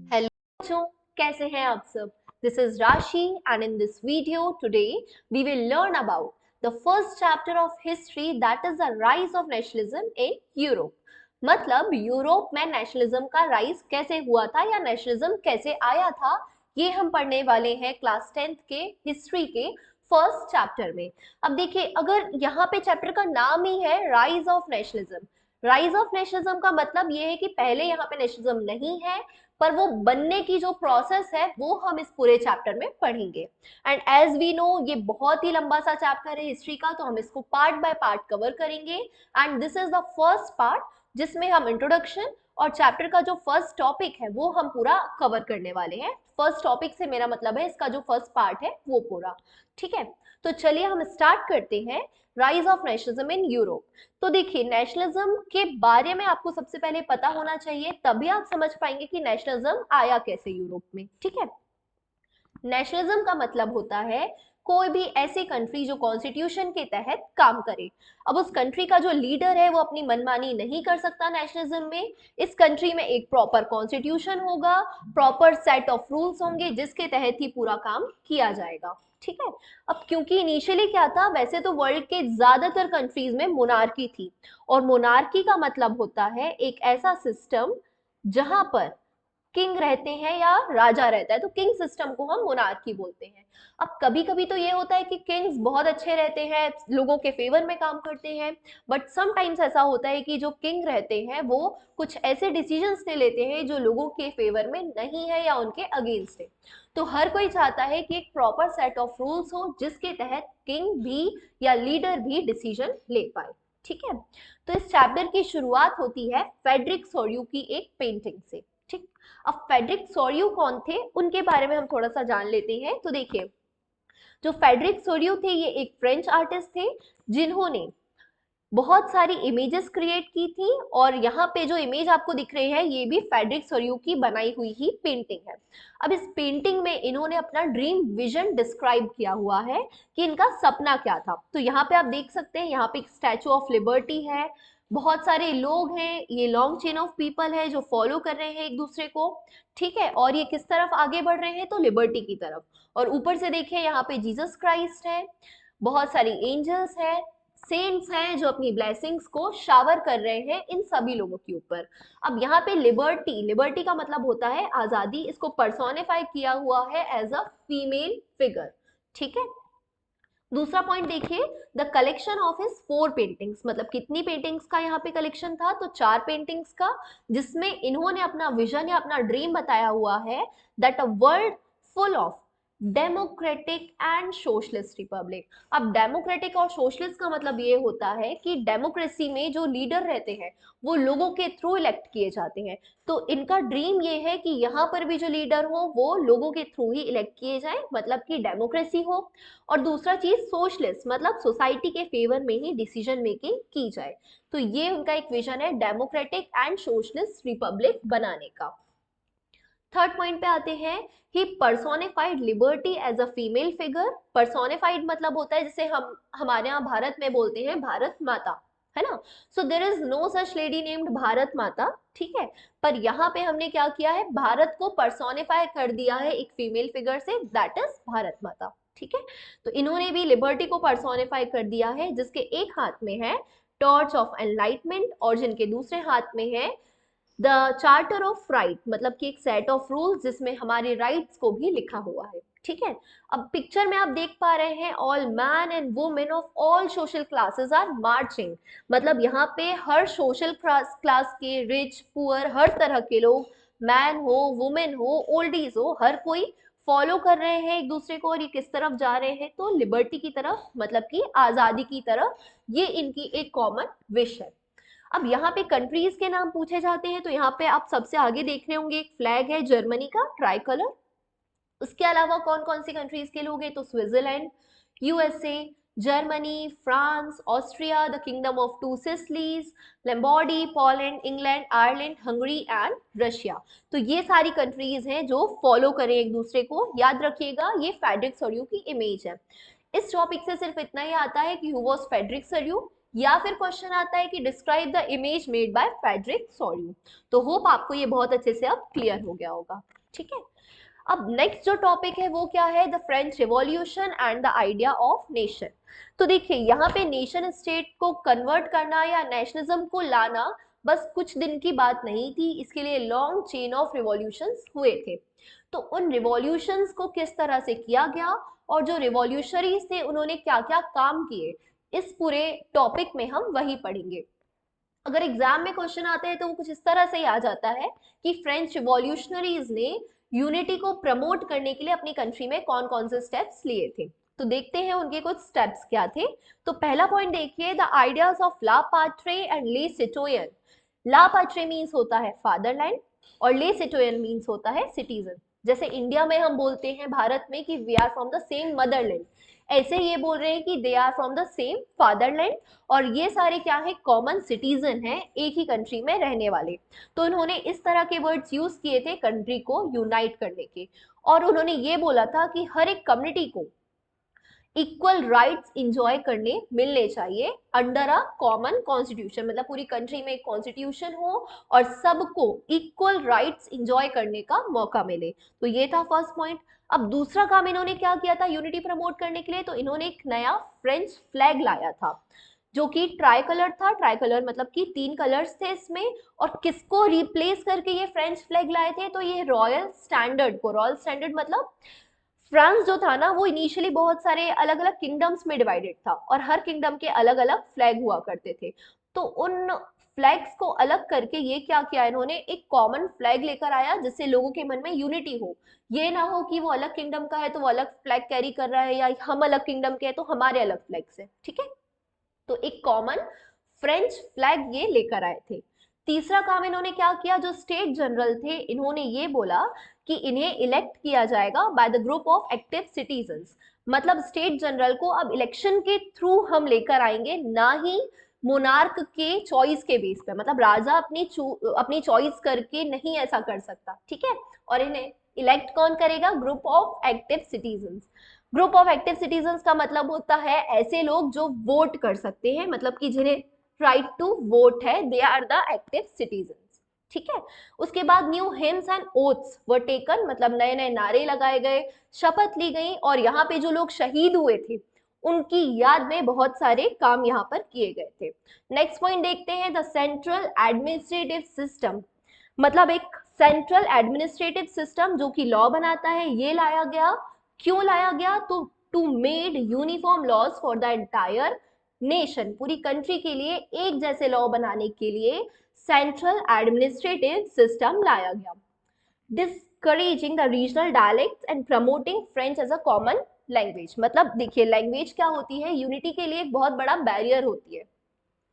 Hello बच्चों, कैसे हैं आप सब। This is Rashi and in this video today we will learn about the first chapter of history that is the rise of nationalism in Europe. मतलब Europe में nationalism का rise कैसे हुआ था या नेशनलिज्म कैसे आया था, ये हम पढ़ने वाले हैं क्लास 10th के हिस्ट्री के फर्स्ट चैप्टर में। अब देखिए, अगर यहाँ पे चैप्टर का नाम ही है rise of nationalism, rise of nationalism का मतलब ये है कि पहले यहाँ पे नेशनलिज्म नहीं है, पर वो बनने की जो प्रोसेस है वो हम इस पूरे चैप्टर में पढ़ेंगे। एंड एज वी नो, ये बहुत ही लंबा सा चैप्टर है हिस्ट्री का, तो हम इसको पार्ट बाय पार्ट कवर करेंगे। And this is the first part जिसमें हम इंट्रोडक्शन और चैप्टर का जो फर्स्ट टॉपिक है वो हम पूरा कवर करने वाले हैं। फर्स्ट टॉपिक से मेरा मतलब है इसका जो फर्स्ट पार्ट है वो पूरा। ठीक है, तो चलिए हम स्टार्ट करते हैं। Rise of nationalism in Europe. तो देखिए, नेशनलिज्म के बारे में आपको सबसे पहले पता होना चाहिए, तभी आप समझ पाएंगे कि नेशनलिज्म आया कैसे यूरोप में। ठीक है, नेशनलिज्म का मतलब होता है कोई भी ऐसी कंट्री जो कॉन्स्टिट्यूशन के तहत काम करे। अब उस कंट्री का जो लीडर है वो अपनी मनमानी नहीं कर सकता नेशनलिज्म में। इस कंट्री में एक प्रॉपर कॉन्स्टिट्यूशन होगा, प्रॉपर सेट ऑफ रूल्स होंगे जिसके तहत ही पूरा काम किया जाएगा। ठीक है, अब क्योंकि इनिशियली क्या था, वैसे तो वर्ल्ड के ज्यादातर कंट्रीज में मोनार्की थी, और मोनार्की का मतलब होता है एक ऐसा सिस्टम जहां पर किंग रहते हैं या राजा रहता है, तो किंग सिस्टम को हम मोनार्की बोलते हैं। अब कभी कभी तो ये होता है कि किंग्स बहुत अच्छे रहते हैं, लोगों के फेवर में काम करते हैं, बट समटाइम्स ऐसा होता है कि जो किंग रहते हैं वो कुछ ऐसे डिसीजंस ले लेते हैं जो लोगों के फेवर में नहीं है या उनके अगेंस्ट है। तो हर कोई चाहता है कि एक प्रॉपर सेट ऑफ रूल्स हो जिसके तहत किंग भी या लीडर भी डिसीजन ले पाए। ठीक है, तो इस चैप्टर की शुरुआत होती है फेडरिक सोर्यू की एक पेंटिंग से। ठीक, अब फेडरिक सोर्यू कौन थे उनके बारे में हम थोड़ा सा जान लेते हैं। तो देखिए, जो फेडरिक सोर्यू थे ये एक फ्रेंच आर्टिस्ट थे जिन्होंने बहुत सारी इमेजेस क्रिएट की थी, और यहाँ पे जो इमेज आपको दिख रही है ये भी फेडरिक सोर्यू की बनाई हुई ही पेंटिंग है। अब इस पेंटिंग में इन्होंने अपना ड्रीम विजन डिस्क्राइब किया हुआ है कि इनका सपना क्या था। तो यहाँ पे आप देख सकते हैं, यहाँ पे एक स्टैचू ऑफ लिबर्टी है, बहुत सारे लोग हैं, ये लॉन्ग चेन ऑफ पीपल है जो फॉलो कर रहे हैं एक दूसरे को। ठीक है, और ये किस तरफ आगे बढ़ रहे हैं, तो लिबर्टी की तरफ। और ऊपर से देखिए, यहाँ पे जीसस क्राइस्ट है, बहुत सारी एंजल्स है, सेंट्स हैं जो अपनी ब्लेसिंग्स को शावर कर रहे हैं इन सभी लोगों के ऊपर। अब यहाँ पे लिबर्टी, लिबर्टी का मतलब होता है आजादी, इसको पर्सोनिफाई किया हुआ है एज अ फीमेल फिगर। ठीक है, दूसरा पॉइंट देखिए, the collection of his 4 paintings, मतलब कितनी पेंटिंग्स का यहाँ पे कलेक्शन था, तो 4 पेंटिंग्स का, जिसमें इन्होंने अपना विजन या अपना ड्रीम बताया हुआ है that a world full of democratic and socialist Republic. अब डेमोक्रेटिक और सोशलिस्ट का मतलब ये होता है कि डेमोक्रेसी में जो लीडर रहते हैं वो लोगों के थ्रू इलेक्ट किए जाते हैं। तो इनका ड्रीम ये है कि यहाँ पर भी जो लीडर हो वो लोगों के थ्रू ही इलेक्ट किए जाए, मतलब कि डेमोक्रेसी हो। और दूसरा चीज सोशलिस्ट, मतलब सोसाइटी के फेवर में ही डिसीजन मेकिंग की जाए। तो ये उनका एक विजन है डेमोक्रेटिक एंड सोशलिस्ट रिपब्लिक बनाने का। थर्ड पॉइंट पे आते हैं, he personified liberty as a female figure. Personified मतलब होता है जैसे हम हमारे यहाँ भारत में बोलते हैं भारत माता, है ना। So there is no such lady named Bharat Mata. ठीक है, पर यहाँ पे हमने क्या किया है, भारत को पर्सोनिफाई कर दिया है एक फीमेल फिगर से, दैट इज भारत माता। ठीक है, तो इन्होंने भी लिबर्टी को पर्सोनिफाई कर दिया है, जिसके एक हाथ में है टॉर्च ऑफ एनलाइटमेंट और जिनके दूसरे हाथ में है द चार्टर ऑफ राइट, मतलब कि एक सेट ऑफ रूल्स जिसमें हमारे राइट्स को भी लिखा हुआ है। ठीक है, अब पिक्चर में आप देख पा रहे हैं all man and women of all social classes are marching, मतलब यहाँ पे हर सोशल क्लास के, रिच पुअर, हर तरह के लोग, मैन हो वुमेन हो ओल्डीज हो, हर कोई फॉलो कर रहे हैं एक दूसरे को। और ये किस तरफ जा रहे हैं, तो लिबर्टी की तरफ, मतलब कि आजादी की तरफ। ये इनकी एक कॉमन विश है। अब यहाँ पे कंट्रीज के नाम पूछे जाते हैं, तो यहाँ पे आप सबसे आगे देख रहे होंगे एक फ्लैग है जर्मनी का, ट्राई कलर। उसके अलावा कौन कौन सी कंट्रीज के लोग हैं, तो Switzerland, USA, Germany, France, Austria, the Kingdom of Two Sicilies, Lombardy, Poland, England, Ireland, Hungary and Russia. तो ये सारी कंट्रीज हैं जो फॉलो करें एक दूसरे को। याद रखिएगा, ये फेडरिक सोर्यू की इमेज है। इस टॉपिक से सिर्फ इतना ही आता है कि हु वाज फेडरिक सोर्यू, या फिर क्वेश्चन आता है कि describe the image made by Frederic Sorrieu. तो होप आपको ये बहुत अच्छे से अब क्लियर हो गया होगा। ठीक है। अब नेक्स्ट जो टॉपिक है वो क्या है, the French revolution and the idea of nation. तो देखिए यहाँ पे नेशन स्टेट को कन्वर्ट करना या नेशनलिज्म को लाना बस कुछ दिन की बात नहीं थी, इसके लिए लॉन्ग चेन ऑफ रिवॉल्यूशंस हुए थे। तो उन रिवॉल्यूशंस को किस तरह से किया गया और जो रिवॉल्यूशनरीज थे उन्होंने क्या क्या काम किए, इस पूरे टॉपिक में हम वही पढ़ेंगे। अगर एग्जाम में क्वेश्चन आते हैं तो वो कुछ इस तरह से ही आ जाता है कि फ्रेंच रिवॉल्यूशनरीज ने यूनिटी को प्रमोट करने के लिए अपनी कंट्री में कौन कौन से स्टेप्स लिए थे। तो देखते हैं उनके कुछ स्टेप्स क्या थे। तो पहला पॉइंट देखिए, the ideas of la patrie and le citoyen. La पाट्रे means होता है फादरलैंड और ले सिटोयन मीन्स होता है सिटीजन। जैसे इंडिया में हम बोलते हैं भारत में कि we are from the same motherland, ऐसे ये बोल रहे हैं कि they are from the same fatherland, और ये सारे क्या है, कॉमन सिटीजन हैं, एक ही कंट्री में रहने वाले। तो उन्होंने इस तरह के वर्ड्स यूज किए थे कंट्री को यूनाइट करने के, और उन्होंने ये बोला था कि हर एक कम्युनिटी को इक्वल राइट्स इंजॉय करने मिलने चाहिए अंडर अ कॉमन कॉन्स्टिट्यूशन, मतलब पूरी कंट्री में एक कॉन्स्टिट्यूशन हो और सबको इक्वल राइट्स इंजॉय करने का मौका मिले। तो ये था फर्स्ट पॉइंट। अब दूसरा काम इन्होंने क्या किया था यूनिटी प्रमोट करने के लिए, तो इन्होंने एक नया फ्रेंच फ्लैग लाया था जो कि ट्राई कलर था। ट्राई कलर मतलब कि 3 कलर्स थे इसमें, और किसको रिप्लेस करके ये फ्रेंच फ्लैग लाए थे, तो ये रॉयल स्टैंडर्ड को, रॉयल स्टैंडर्ड मतलब फ्रांस जो था ना वो इनिशियली बहुत सारे अलग अलग किंगडम्स में डिवाइडेड था और हर किंगडम के अलग अलग फ्लैग हुआ करते थे। तो उन फ्लैग्स को अलग करके ये क्या किया इन्होंने, एक कॉमन फ्लैग लेकर आया जिससे लोगों के मन में यूनिटी हो। ये ना हो कि वो अलग किंगडम का है तो वो अलग फ्लैग कैरी कर रहा है, या हम अलग किंगडम के हैं तो हमारे अलग फ्लैग है, ठीक है। तो एक कॉमन फ्रेंच फ्लैग ये लेकर आए थे। तीसरा काम इन्होंने क्या किया, जो स्टेट जनरल थे इन्होंने ये बोला कि इन्हें इलेक्ट किया जाएगा by the group of active citizens. मतलब स्टेट जनरल को अब इलेक्शन के थ्रू हम लेकर आएंगे, ना ही मोनार्क के चॉइस के बेस पे, मतलब राजा अपनी चॉइस करके नहीं ऐसा कर सकता, ठीक है। और इन्हें इलेक्ट कौन करेगा, group of active citizens. Group of active citizens का मतलब होता है ऐसे लोग जो वोट कर सकते हैं, मतलब कि जिन्हें राइट टू वोट है, they are the active citizens, ठीक है। उसके बाद new hymns and oaths were taken, मतलब नए नए नारे लगाए गए, शपथ ली गई, और यहाँ पे जो लोग शहीद हुए थे उनकी याद में बहुत सारे काम यहाँ पर किए गए थे। नेक्स्ट पॉइंट देखते हैं, द सेंट्रल एडमिनिस्ट्रेटिव सिस्टम। मतलब एक सेंट्रल एडमिनिस्ट्रेटिव सिस्टम जो कि लॉ बनाता है, ये लाया गया। क्यों लाया गया, तो to made uniform laws for the entire nation, पूरी कंट्री के लिए एक जैसे लॉ बनाने के लिए सेंट्रल एडमिनिस्ट्रेटिव सिस्टम लाया गया। Discouraging the regional dialects and promoting French as a common language. मतलब देखिए लैंग्वेज क्या होती है, यूनिटी के लिए एक बहुत बड़ा बैरियर होती है।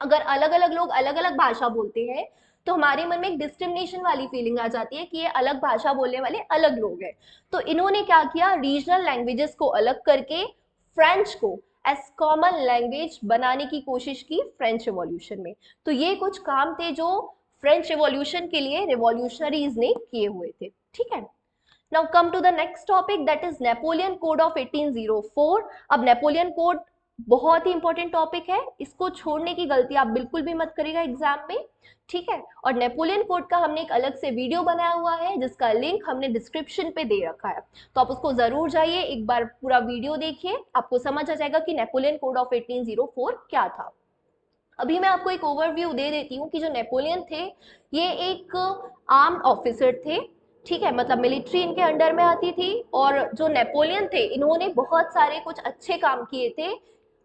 अगर अलग अलग लोग अलग अलग भाषा बोलते हैं तो हमारे मन में एक डिस्क्रिमिनेशन वाली फीलिंग आ जाती है कि ये अलग भाषा बोलने वाले अलग लोग हैं। तो इन्होंने क्या किया, रीजनल लैंग्वेजेस को अलग करके फ्रेंच को एज कॉमन लैंग्वेज बनाने की कोशिश की फ्रेंच रिवॉल्यूशन में। तो ये कुछ काम थे जो फ्रेंच रिवॉल्यूशन के लिए रिवॉल्यूशनरीज ने किए हुए थे, ठीक है। Now come to the next topic, that is Napoleon code of 1804। अब नेपोलियन कोड बहुत ही इंपॉर्टेंट टॉपिक है, इसको छोड़ने की गलती आप बिल्कुल भी मत करिएगा एग्जाम में, ठीक है। और नेपोलियन कोड का हमने एक अलग से वीडियो बनाया हुआ है जिसका लिंक हमने डिस्क्रिप्शन पे दे रखा है, तो आप उसको जरूर जाइए, एक बार पूरा वीडियो देखिए, आपको समझ आ जाएगा कि नेपोलियन कोड ऑफ 1804 क्या था। अभी मैं आपको एक ओवरव्यू दे देती हूँ कि जो नेपोलियन थे ये एक आर्म्ड ऑफिसर थे, ठीक है, मतलब मिलिट्री इनके अंडर में आती थी। और जो नेपोलियन थे इन्होंने बहुत सारे कुछ अच्छे काम किए थे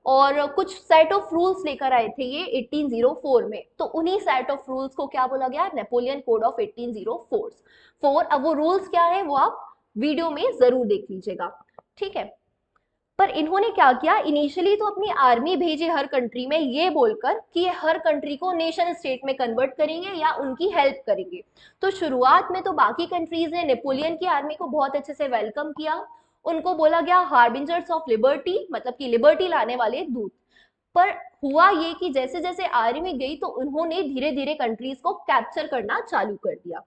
और कुछ सेट ऑफ रूल्स लेकर आए थे ये 1804 में। तो उन्हीं सेट ऑफ रूल्स को क्या बोला गया, नेपोलियन कोड ऑफ 1804। अब वो रूल्स क्या है वो आप वीडियो में जरूर देख लीजिएगा, ठीक है। पर इन्होंने क्या किया, इनिशियली तो अपनी आर्मी भेजे हर कंट्री में ये बोलकर कि ये हर कंट्री को नेशन स्टेट में कन्वर्ट करेंगे या उनकी हेल्प करेंगे। तो शुरुआत में तो बाकी कंट्रीज ने नेपोलियन की आर्मी को बहुत अच्छे से वेलकम किया, उनको बोला गया हार्बिंजर्स ऑफ लिबर्टी, मतलब कि लिबर्टी लाने वाले दूत। पर हुआ ये कि जैसे जैसे आर्मी गई तो उन्होंने धीरे धीरे कंट्रीज को कैप्चर करना चालू कर दिया,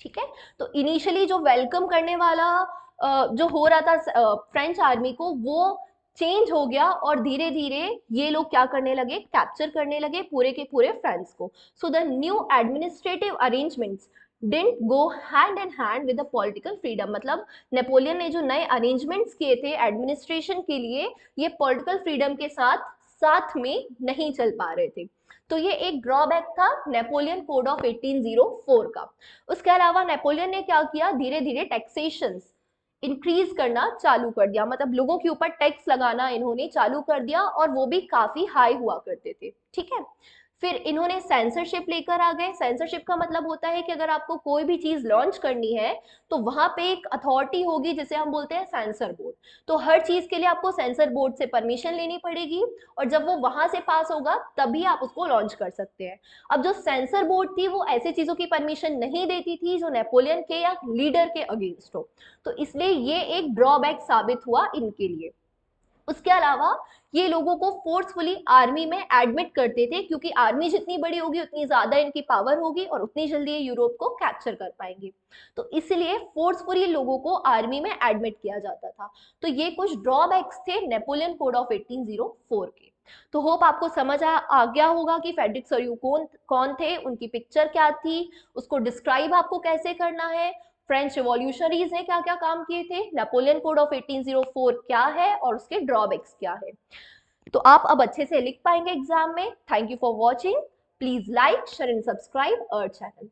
ठीक है। तो इनिशियली जो वेलकम करने वाला जो हो रहा था फ्रेंच आर्मी को, वो चेंज हो गया और धीरे धीरे ये लोग क्या करने लगे, कैप्चर करने लगे पूरे के पूरे फ्रांस को। So the new administrative arrangements didn't go hand in hand with the political freedom, मतलब नेपोलियन ने जो नए अरेंजमेंट्स किए थे एडमिनिस्ट्रेशन के लिए, ये पॉलिटिकल फ्रीडम के साथ साथ में नहीं चल पा रहे थे। तो ये एक ड्रॉबैक था नेपोलियन कोड ऑफ 1804 का। उसके अलावा नेपोलियन ने क्या किया, धीरे धीरे टैक्सेशन इंक्रीज करना चालू कर दिया, मतलब लोगों के ऊपर टैक्स लगाना इन्होंने चालू कर दिया, और वो भी काफी हाई हुआ करते थे। ठीक है, फिर इन्होंने सेंसरशिप लेकर आ गए। सेंसरशिप का मतलब होता है कि अगर आपको कोई भी चीज लॉन्च करनी है तो वहां पे एक अथॉरिटी होगी जिसे हम बोलते हैं सेंसर बोर्ड। तो हर चीज के लिए आपको सेंसर बोर्ड से परमिशन लेनी पड़ेगी, और जब वो वहां से पास होगा तभी आप उसको लॉन्च कर सकते हैं। अब जो सेंसर बोर्ड थी वो ऐसी चीजों की परमिशन नहीं देती थी जो नेपोलियन के या लीडर के अगेंस्ट हो, तो इसलिए ये एक ड्रॉबैक साबित हुआ इनके लिए। उसके अलावा ये लोगों को फोर्सफुली आर्मी में एडमिट करते थे, क्योंकि आर्मी जितनी बड़ी होगी उतनी ज्यादा इनकी पावर होगी और उतनी जल्दी ये यूरोप को कैप्चर कर पाएंगे। तो इसलिए फोर्सफुली लोगों को आर्मी में एडमिट किया जाता था। तो ये कुछ ड्रॉबैक्स थे नेपोलियन कोड ऑफ 1804 के। तो होप आपको समझ आ गया होगा कि फ्रेडरिक सोर्यू कौन कौन थे, उनकी पिक्चर क्या थी, उसको डिस्क्राइब आपको कैसे करना है, फ्रेंच रिवॉल्यूशनरीज ने क्या क्या काम किए थे, नेपोलियन कोड ऑफ 1804 क्या है और उसके ड्रॉबैक्स क्या है। तो आप अब अच्छे से लिख पाएंगे एग्जाम में। Thank you for watching. Please like share and subscribe our channel.